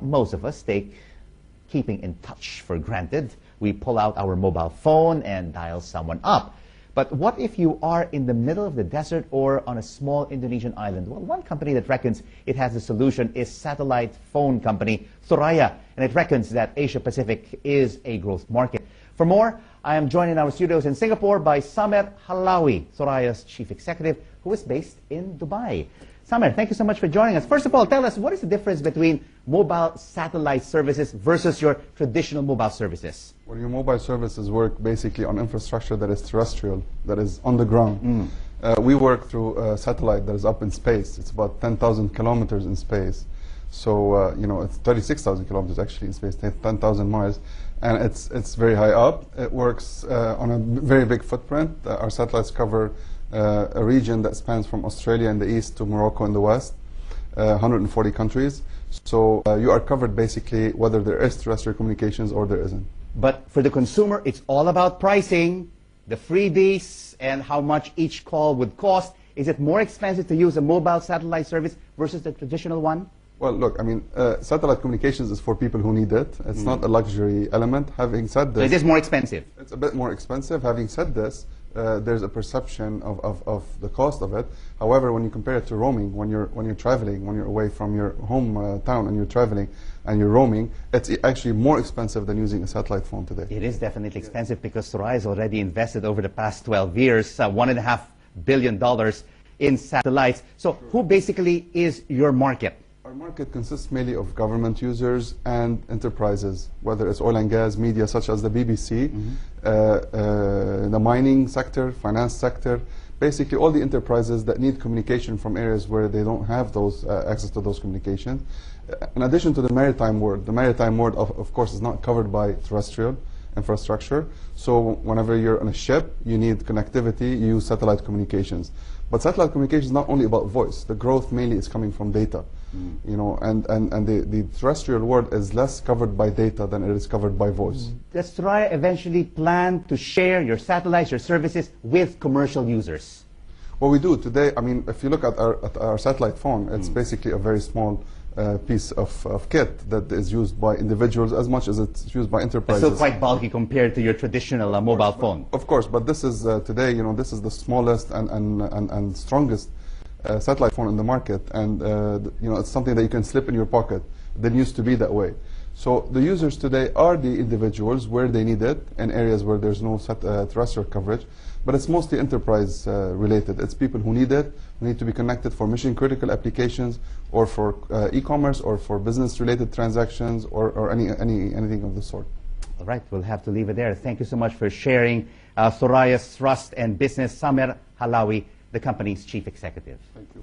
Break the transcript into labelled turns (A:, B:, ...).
A: most of us take keeping in touch for granted. We pull out our mobile phone and dial someone up. But what if you are in the middle of the desert or on a small Indonesian island? Well, one company that reckons it has the solution is satellite phone company Thuraya, and it reckons that Asia Pacific is a growth market. For more, I am joined in our studios in Singapore by Samer Halawi, Thuraya's chief executive, who is based in Dubai. Samer, thank you so much for joining us. First of all, tell us, what is the difference between mobile satellite services versus your traditional mobile services?
B: Well, your mobile services work basically on infrastructure that is terrestrial, that is on the ground. We work through a satellite that is up in space. It's about 10,000 kilometers in space. So, it's 36,000 kilometers actually in space, 10,000 miles. And it's very high up. It works on a very big footprint. Our satellites cover a region that spans from Australia in the east to Morocco in the west, 140 countries. So you are covered basically whether there is terrestrial communications or there isn't.
A: But for the consumer, it's all about pricing, the freebies, and how much each call would cost. Is it more expensive to use a mobile satellite service versus the traditional one?
B: Well, look, satellite communications is for people who need it. It's not a luxury element. Having said this...
A: So it is more expensive?
B: It's a bit more expensive. Having said this, there's a perception of the cost of it. However, when you compare it to roaming, when you're traveling, when you're away from your hometown and you're traveling and you're roaming, it's actually more expensive than using a satellite phone today.
A: It is definitely expensive because Thuraya has already invested over the past 12 years, $1.5 billion in satellites. So who basically is your market?
B: Our market consists mainly of government users and enterprises, whether it's oil and gas, media such as the BBC, the mining sector, finance sector, basically all the enterprises that need communication from areas where they don't have those access to those communications. In addition to the maritime world of course is not covered by terrestrial infrastructure. So whenever you're on a ship, you need connectivity, you use satellite communications. But satellite communication is not only about voice. The growth mainly is coming from data. And the terrestrial world is less covered by data than it is covered by voice.
A: Does Thuraya eventually plan to share your satellites, your services with commercial users?
B: Well, we do today. If you look at our satellite phone, it's basically a very small piece of kit that is used by individuals as much as it's used by enterprises.
A: It's still quite bulky compared to your traditional mobile phone.
B: Of course, but this is today, this is the smallest and strongest satellite phone in the market, and it's something that you can slip in your pocket. It didn't used to be that way. So the users today are the individuals where they need it in areas where there's no terrestrial coverage, but it's mostly enterprise related. It's people who need it, who need to be connected for mission critical applications, or for e-commerce, or for business related transactions, or anything of the sort.
A: All right, we'll have to leave it there. Thank you so much for sharing Thuraya's Trust and Business, Samer Halawi, the company's chief executive.
B: Thank you.